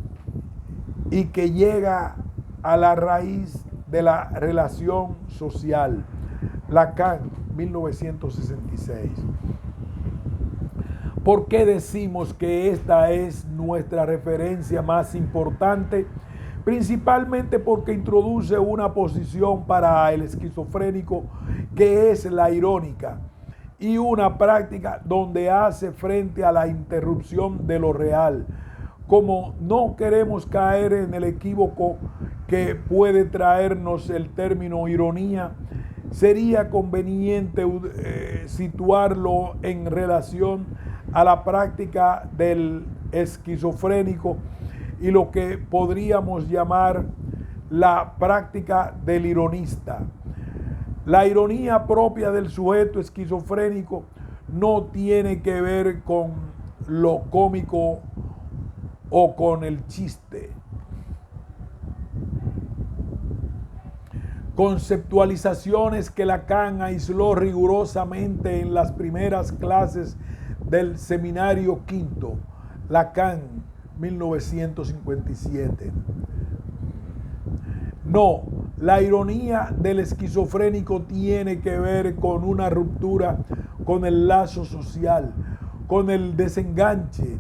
y que llega a la raíz de la relación social. Lacan, 1966. ¿Por qué decimos que esta es nuestra referencia más importante? Principalmente porque introduce una posición para el esquizofrénico que es la irónica, y una práctica donde hace frente a la interrupción de lo real. Como no queremos caer en el equívoco que puede traernos el término ironía, sería conveniente situarlo en relación a la práctica del esquizofrénico y lo que podríamos llamar la práctica del ironista. La ironía propia del sujeto esquizofrénico no tiene que ver con lo cómico o con el chiste. Conceptualizaciones que Lacan aisló rigurosamente en las primeras clases del seminario quinto. Lacan, 1957. No, la ironía del esquizofrénico tiene que ver con una ruptura con el lazo social, con el desenganche,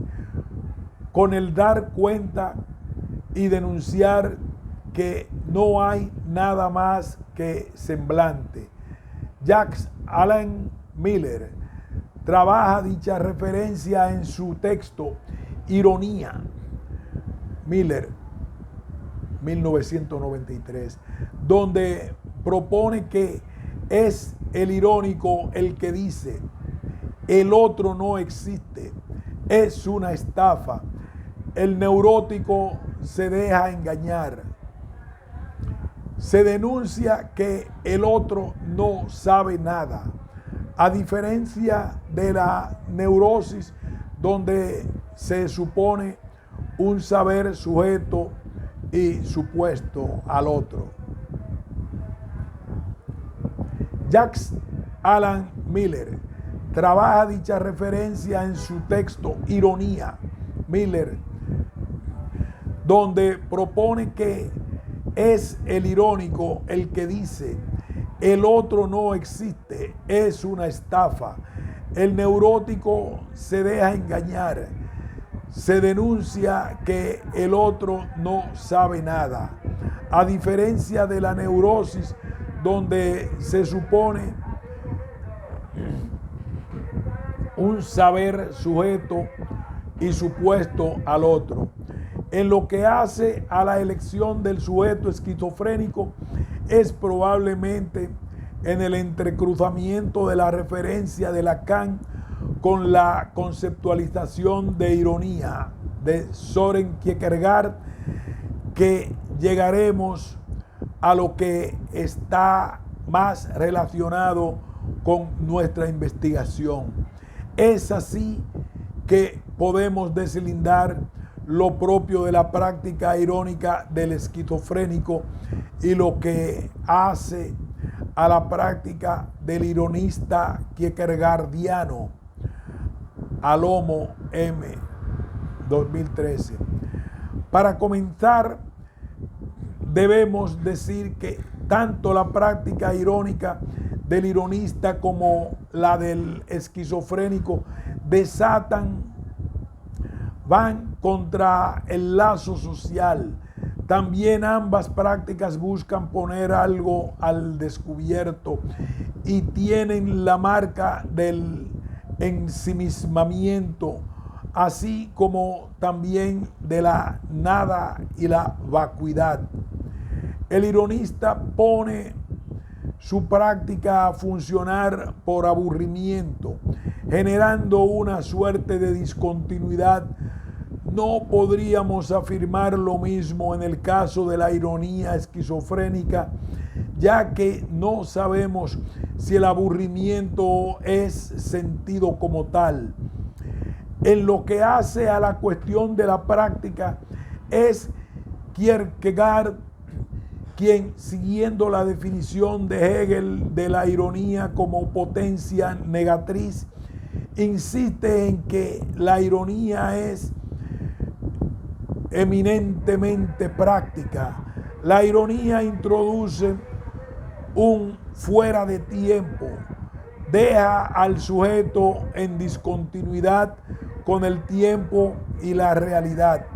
con el dar cuenta y denunciar que no hay nada más que semblante. Jacques Alan Miller trabaja dicha referencia en su texto Ironía. Miller, 1993, donde propone que es el irónico el que dice: el otro no existe, es una estafa, el neurótico se deja engañar. Se denuncia que el otro no sabe nada, a diferencia de la neurosis, donde se supone un saber sujeto y supuesto al otro. Jacques Alan Miller trabaja dicha referencia en su texto Ironía. Miller, donde propone que es el irónico el que dice: el otro no existe, es una estafa. El neurótico se deja engañar, se denuncia que el otro no sabe nada. A diferencia de la neurosis, donde se supone un saber sujeto y supuesto al otro. En lo que hace a la elección del sujeto esquizofrénico, es probablemente en el entrecruzamiento de la referencia de Lacan con la conceptualización de ironía de Søren Kierkegaard, que llegaremos a lo que está más relacionado con nuestra investigación. Es así que podemos deslindar lo propio de la práctica irónica del esquizofrénico y lo que hace a la práctica del ironista kierkegaardiano, Alomo M. 2013. Para comenzar, debemos decir que tanto la práctica irónica del ironista como la del esquizofrénico van contra el lazo social. También ambas prácticas buscan poner algo al descubierto y tienen la marca del ensimismamiento, así como también de la nada y la vacuidad. El ironista pone su práctica a funcionar por aburrimiento, generando una suerte de discontinuidad. No podríamos afirmar lo mismo en el caso de la ironía esquizofrénica, ya que no sabemos si el aburrimiento es sentido como tal. En lo que hace a la cuestión de la práctica, es Kierkegaard quien, siguiendo la definición de Hegel de la ironía como potencia negatriz, insiste en que la ironía es eminentemente práctica. La ironía introduce un fuera de tiempo, deja al sujeto en discontinuidad con el tiempo y la realidad.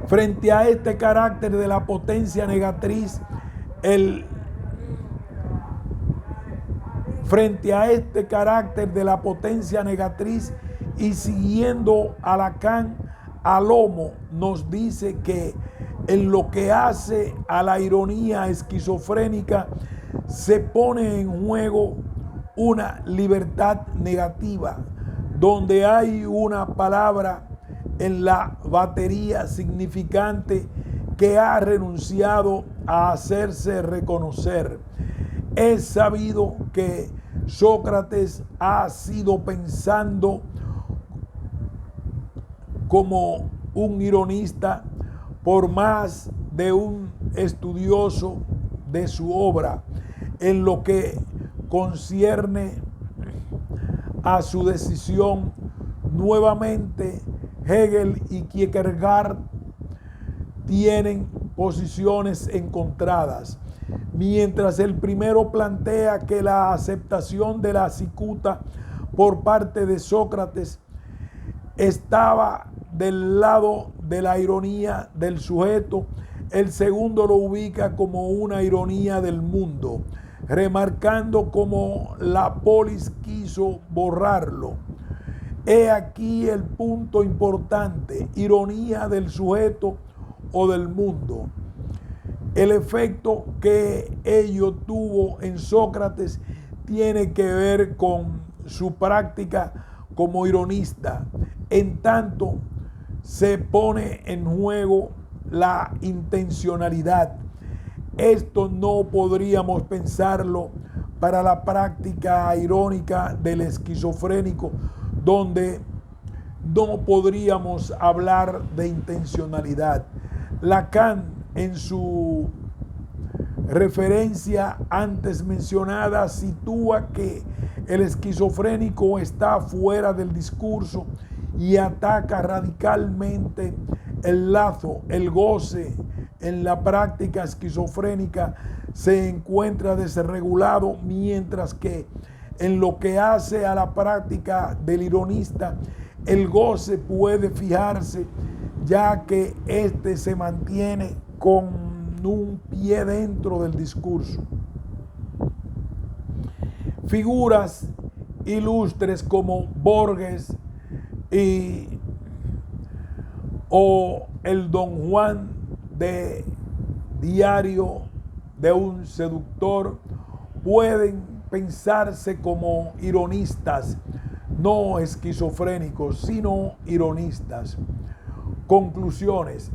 Frente a este carácter de la potencia negatriz, y siguiendo a Lacan, Alomo nos dice que en lo que hace a la ironía esquizofrénica se pone en juego una libertad negativa, donde hay una palabra en la batería significante que ha renunciado a hacerse reconocer. Es sabido que Sócrates ha sido pensando como un ironista por más de un estudioso de su obra. En lo que concierne a su decisión, nuevamente Hegel y Kierkegaard tienen posiciones encontradas. Mientras el primero plantea que la aceptación de la cicuta por parte de Sócrates estaba del lado de la ironía del sujeto, el segundo lo ubica como una ironía del mundo, remarcando cómo la polis quiso borrarlo. He aquí el punto importante: ironía del sujeto o del mundo. El efecto que ello tuvo en Sócrates tiene que ver con su práctica como ironista, en tanto se pone en juego la intencionalidad. Esto no podríamos pensarlo para la práctica irónica del esquizofrénico, donde no podríamos hablar de intencionalidad. Lacan, en su referencia antes mencionada, sitúa que el esquizofrénico está fuera del discurso y ataca radicalmente el lazo, el goce, en la práctica esquizofrénica se encuentra desregulado, mientras que en lo que hace a la práctica del ironista, el goce puede fijarse, ya que éste se mantiene con un pie dentro del discurso. Figuras ilustres como Borges o el Don Juan de Diario de un Seductor pueden pensarse como ironistas, no esquizofrénicos, sino ironistas. Conclusiones.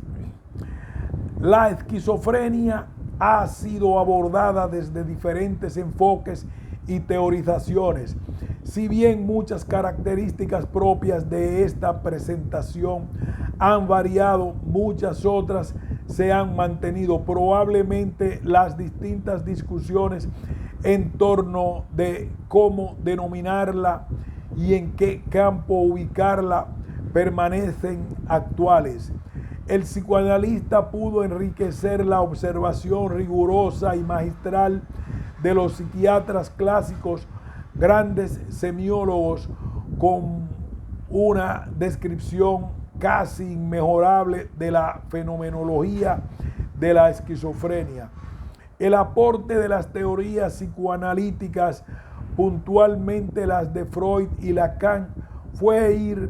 La esquizofrenia ha sido abordada desde diferentes enfoques y teorizaciones. Si bien muchas características propias de esta presentación han variado, muchas otras se han mantenido. Probablemente las distintas discusiones en torno de cómo denominarla y en qué campo ubicarla permanecen actuales. El psicoanalista pudo enriquecer la observación rigurosa y magistral de los psiquiatras clásicos, grandes semiólogos, con una descripción casi inmejorable de la fenomenología de la esquizofrenia. El aporte de las teorías psicoanalíticas, puntualmente las de Freud y Lacan, fue ir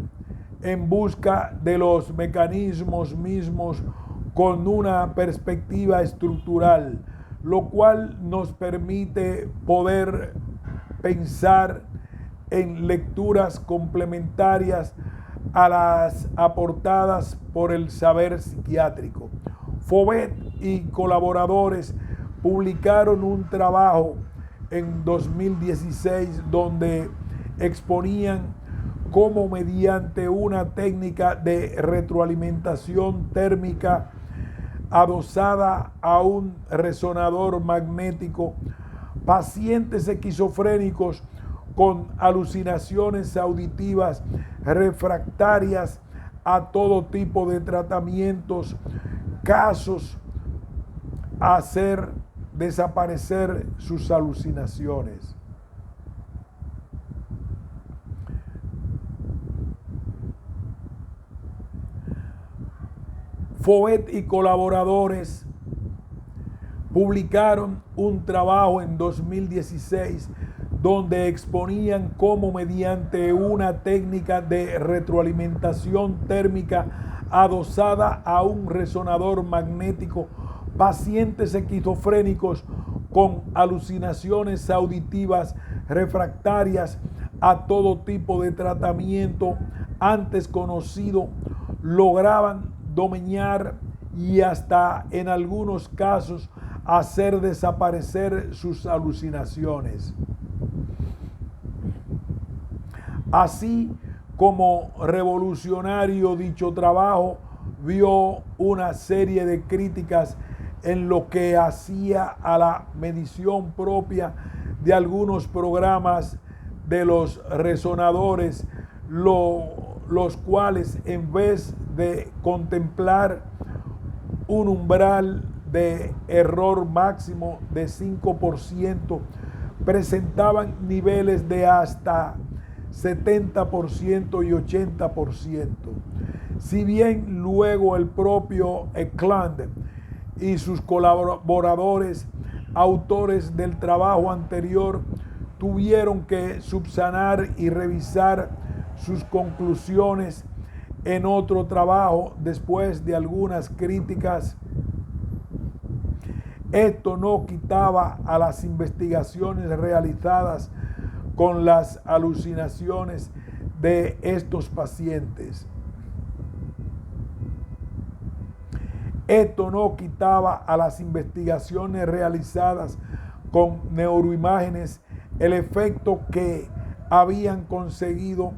en busca de los mecanismos mismos con una perspectiva estructural, lo cual nos permite poder pensar en lecturas complementarias a las aportadas por el saber psiquiátrico. Fauvet y colaboradores publicaron un trabajo en 2016 donde exponían cómo mediante una técnica de retroalimentación térmica adosada a un resonador magnético, pacientes esquizofrénicos con alucinaciones auditivas refractarias a todo tipo de tratamientos, casos a hacer desaparecer sus alucinaciones. Fauvet y colaboradores publicaron un trabajo en 2016 donde exponían cómo mediante una técnica de retroalimentación térmica adosada a un resonador magnético, pacientes esquizofrénicos con alucinaciones auditivas refractarias a todo tipo de tratamiento antes conocido lograban dominar y hasta en algunos casos hacer desaparecer sus alucinaciones. Así como revolucionario, dicho trabajo vio una serie de críticas en lo que hacía a la medición propia de algunos programas de los resonadores, los cuales, en vez de contemplar un umbral de error máximo de 5%, presentaban niveles de hasta 70% y 80%. Si bien luego el propio Eklund y sus colaboradores, autores del trabajo anterior, tuvieron que subsanar y revisar sus conclusiones en otro trabajo después de algunas críticas. Esto no quitaba a las investigaciones realizadas con las alucinaciones de estos pacientes. Esto no quitaba a las investigaciones realizadas con neuroimágenes el efecto que habían conseguido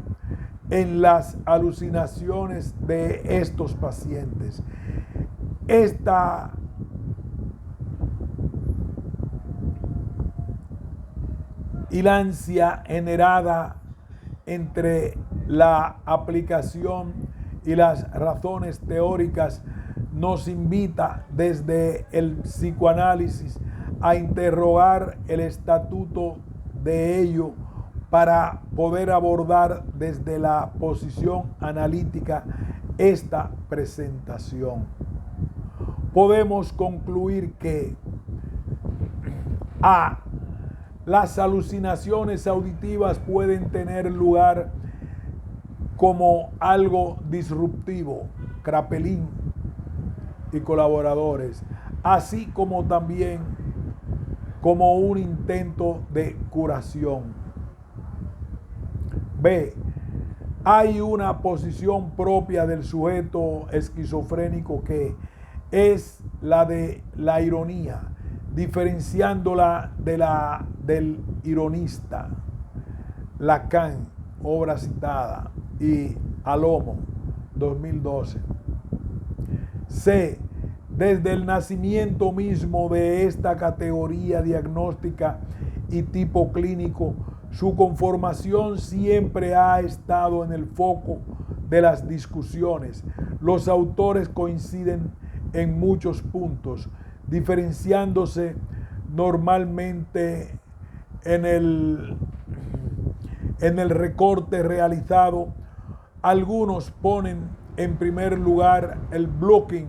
en las alucinaciones de estos pacientes. Esta hilancia generada entre la aplicación y las razones teóricas nos invita desde el psicoanálisis a interrogar el estatuto de ello para poder abordar desde la posición analítica esta presentación. Podemos concluir que A. Las alucinaciones auditivas pueden tener lugar como algo disruptivo, Kraepelin y colaboradores, así como también como un intento de curación. B. Hay una posición propia del sujeto esquizofrénico que es la de la ironía, diferenciándola del ironista. Lacan, obra citada, y Alomo, 2012. C. Desde el nacimiento mismo de esta categoría diagnóstica y tipo clínico, su conformación siempre ha estado en el foco de las discusiones. Los autores coinciden en muchos puntos, diferenciándose normalmente en el recorte realizado. Algunos ponen en primer lugar el blocking,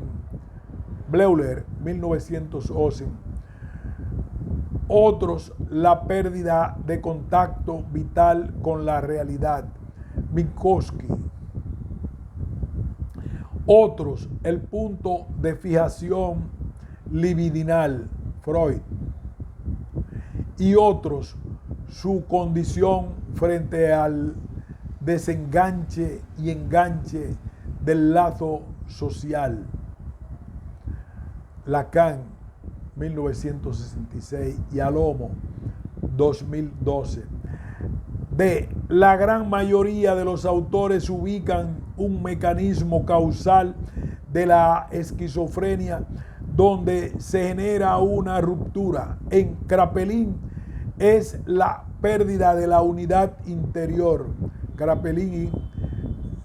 Bleuler, 1911. Otros, la pérdida de contacto vital con la realidad, Minkowski. Otros, el punto de fijación libidinal, Freud. Y otros, su condición frente al desenganche y enganche del lazo social, Lacan, 1966, y Alomo, 2012. D. La gran mayoría de los autores ubican un mecanismo causal de la esquizofrenia donde se genera una ruptura. En Kraepelin es la pérdida de la unidad interior, Kraepelin,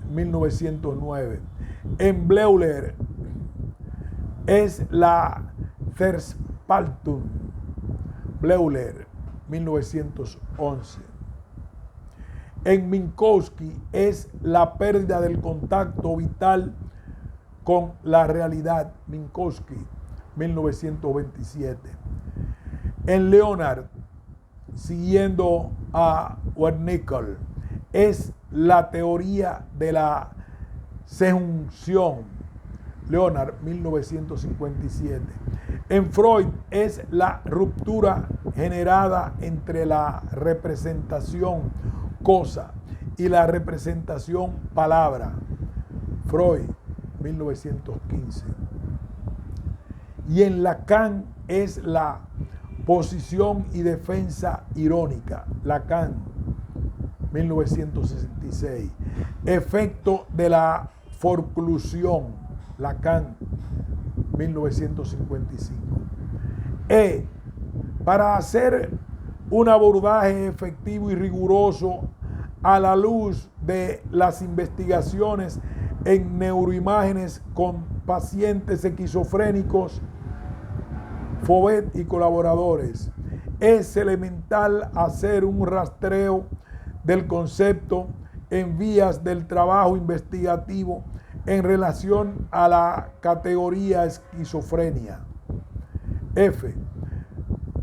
1909. En Bleuler es la Zerspaltung, Bleuler, 1911. En Minkowski es la pérdida del contacto vital con la realidad, Minkowski, 1927. En Leonard, siguiendo a Wernicke, es la teoría de la sejunción, Leonard, 1957. En Freud es la ruptura generada entre la representación cosa y la representación palabra, Freud, 1915. Y en Lacan es la posición y defensa irónica, Lacan, 1966. Efecto de la forclusión, Lacan, 1955. Para hacer un abordaje efectivo y riguroso a la luz de las investigaciones en neuroimágenes con pacientes esquizofrénicos, Fauvet y colaboradores, es elemental hacer un rastreo del concepto en vías del trabajo investigativo en relación a la categoría esquizofrenia. F.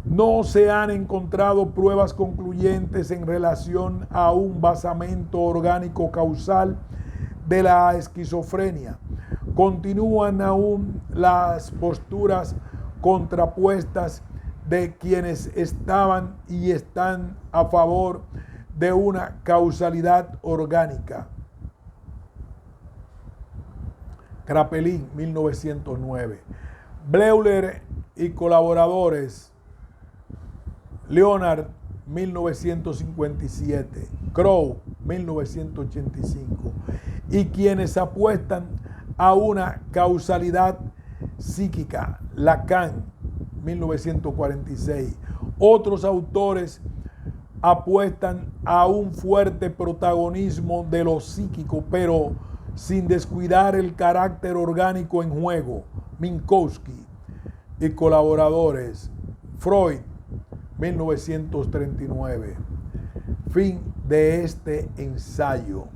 No se han encontrado pruebas concluyentes en relación a un basamento orgánico causal de la esquizofrenia. Continúan aún las posturas contrapuestas de quienes estaban y están a favor de una causalidad orgánica. Kraepelin, 1909. Bleuler y colaboradores, Leonard, 1957. Crow, 1985. Y quienes apuestan a una causalidad psíquica, Lacan, 1946. Otros autores apuestan a un fuerte protagonismo de lo psíquico, pero sin descuidar el carácter orgánico en juego. Minkowski y colaboradores. Freud, 1939. Fin de este ensayo.